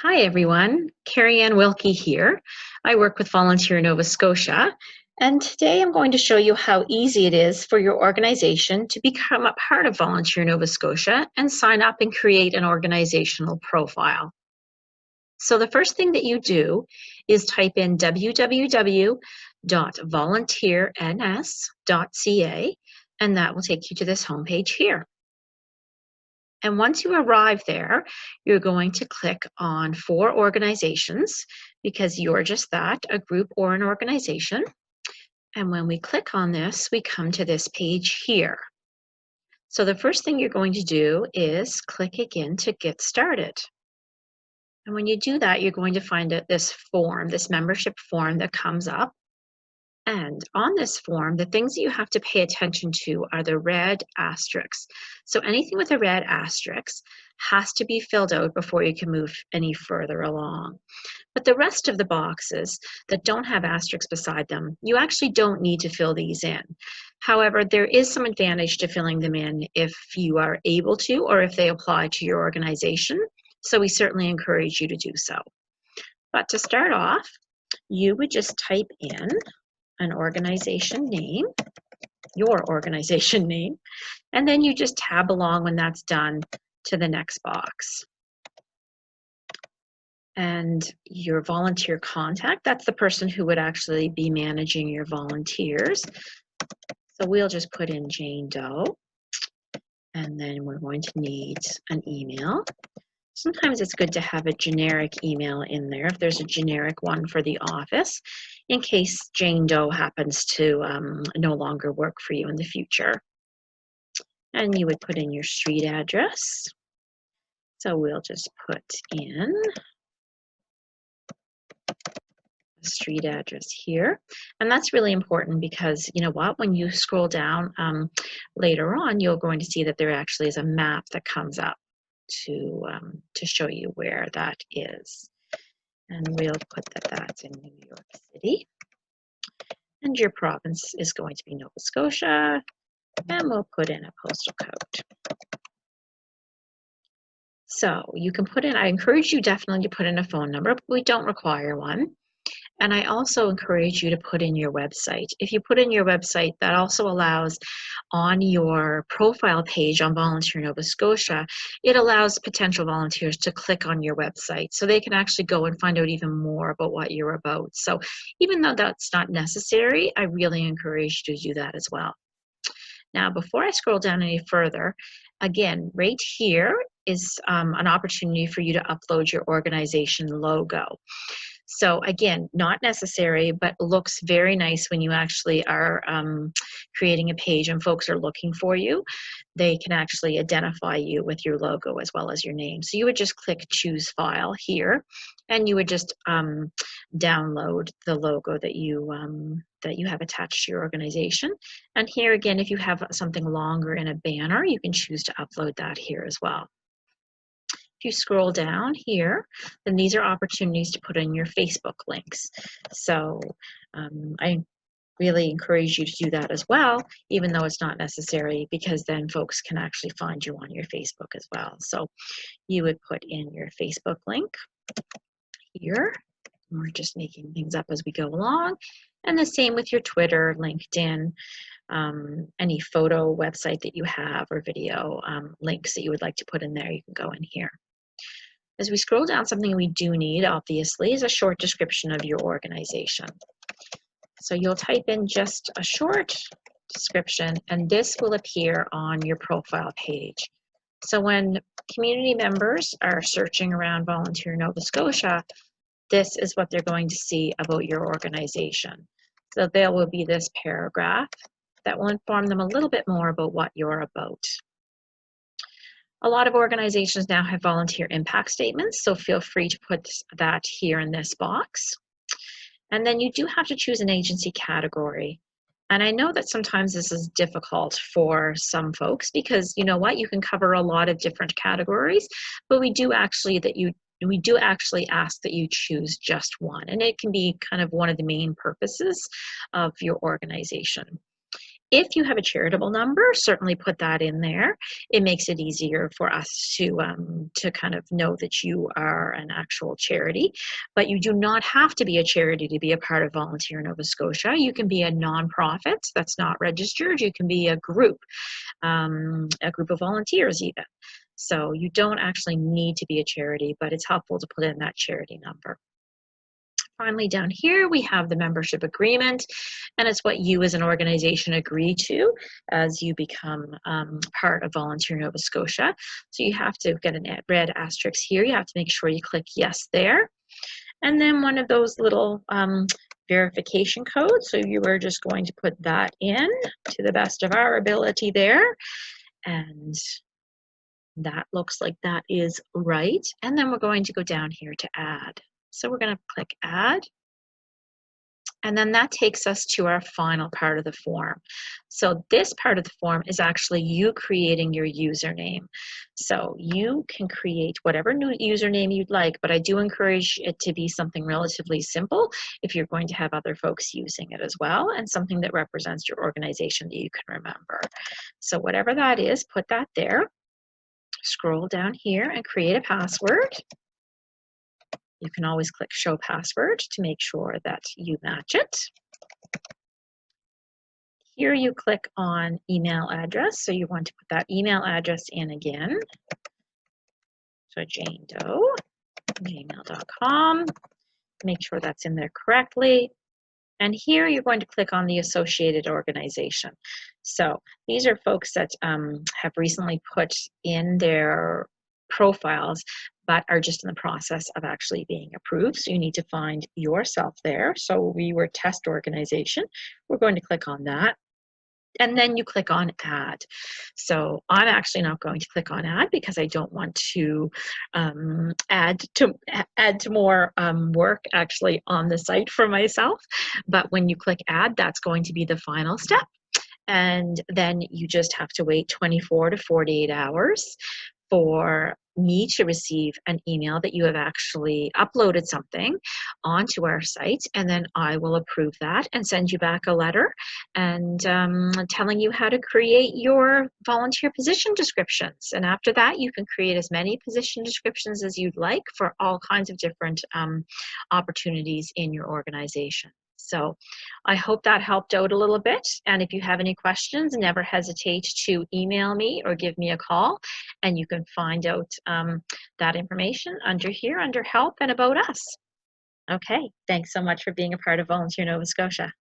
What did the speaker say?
Hi, everyone. Carrie Ann Wilkie here. I work with Volunteer Nova Scotia, and today I'm going to show you how easy it is for your organization to become a part of Volunteer Nova Scotia and sign up and create an organizational profile. So the first thing that you do is type in www.volunteerns.ca, and that will take you to this homepage here. And once you arrive there, you're going to click on For Organizations because you're just that, a group or an organization. And when we click on this, we come to this page here. So the first thing you're going to do is click again to get started. And when you do that, you're going to find this form, this membership form that comes up. And on this form, the things that you have to pay attention to are the red asterisks. So anything with a red asterisk has to be filled out before you can move any further along. But the rest of the boxes that don't have asterisks beside them, you actually don't need to fill these in. However, there is some advantage to filling them in if you are able to or if they apply to your organization. So we certainly encourage you to do so. But to start off, you would just type in an organization name, your organization name, and then you just tab along when that's done to the next box. And your volunteer contact, that's the person who would actually be managing your volunteers. So we'll just put in Jane Doe, and then we're going to need an email. Sometimes it's good to have a generic email in there if there's a generic one for the office in case Jane Doe happens to no longer work for you in the future. And you would put in your street address. So we'll just put in the street address here. And that's really important because you know what, when you scroll down later on, you're going to see that there actually is a map that comes up to show you where that is. And we'll put that that's in New York City. And your province is going to be Nova Scotia. And we'll put in a postal code. So you can put in, I encourage you definitely to put in a phone number, but we don't require one. And I also encourage you to put in your website. If you put in your website, that also allows on your profile page on Volunteer Nova Scotia, it allows potential volunteers to click on your website so they can actually go and find out even more about what you're about. So even though that's not necessary, I really encourage you to do that as well. Now, before I scroll down any further, again, right here is an opportunity for you to upload your organization logo. So again, not necessary, but looks very nice when you actually are creating a page and folks are looking for you. They can actually identify you with your logo as well as your name. So you would just click Choose File here, and you would just download the logo that you have attached to your organization. And here again, if you have something longer in a banner, you can choose to upload that here as well. If you scroll down here, then these are opportunities to put in your Facebook links. So I really encourage you to do that as well, even though it's not necessary, because then folks can actually find you on your Facebook as well. So you would put in your Facebook link here. We're just making things up as we go along. And the same with your Twitter, LinkedIn, any photo website that you have or video links that you would like to put in there, you can go in here. As we scroll down, something we do need, obviously, is a short description of your organization. So you'll type in just a short description, and this will appear on your profile page. So when community members are searching around Volunteer Nova Scotia, this is what they're going to see about your organization. So there will be this paragraph that will inform them a little bit more about what you're about. A lot of organizations now have volunteer impact statements, so feel free to put that here in this box. And then you do have to choose an agency category. And I know that sometimes this is difficult for some folks because you know what, you can cover a lot of different categories, but we do actually ask that you choose just one, and it can be kind of one of the main purposes of your organization. If you have a charitable number, certainly put that in there. It makes it easier for us to kind of know that you are an actual charity. But you do not have to be a charity to be a part of Volunteer Nova Scotia. You can be a nonprofit that's not registered. You can be a group of volunteers even. So you don't actually need to be a charity, but it's helpful to put in that charity number. Finally, down here, we have the membership agreement, and it's what you as an organization agree to as you become part of Volunteer Nova Scotia. So you have to get a red asterisk here. You have to make sure you click yes there. And then one of those little verification codes. So you are just going to put that in to the best of our ability there. And that looks like that is right. And then we're going to go down here to add. So we're going to click add. And then that takes us to our final part of the form. So this part of the form is actually you creating your username. So you can create whatever new username you'd like, but I do encourage it to be something relatively simple if you're going to have other folks using it as well, and something that represents your organization that you can remember. So whatever that is, put that there. Scroll down here and create a password. You can always click show password to make sure that you match it. Here you click on email address. So you want to put that email address in again. So Jane Doe, gmail.com. Make sure that's in there correctly. And here you're going to click on the associated organization. So these are folks that have recently put in their profiles but are just in the process of actually being approved. So you need to find yourself there. So we were test organization. We're going to click on that. And then you click on add. So I'm actually not going to click on add because I don't want to add to more work actually on the site for myself. But when you click add, that's going to be the final step. And then you just have to wait 24 to 48 hours for me to receive an email that you have actually uploaded something onto our site, and then I will approve that and send you back a letter and telling you how to create your volunteer position descriptions. And after that, you can create as many position descriptions as you'd like for all kinds of different opportunities in your organization. So I hope that helped out a little bit. And if you have any questions, never hesitate to email me or give me a call. And you can find out that information under here, under help and about us. Okay, thanks so much for being a part of Volunteer Nova Scotia.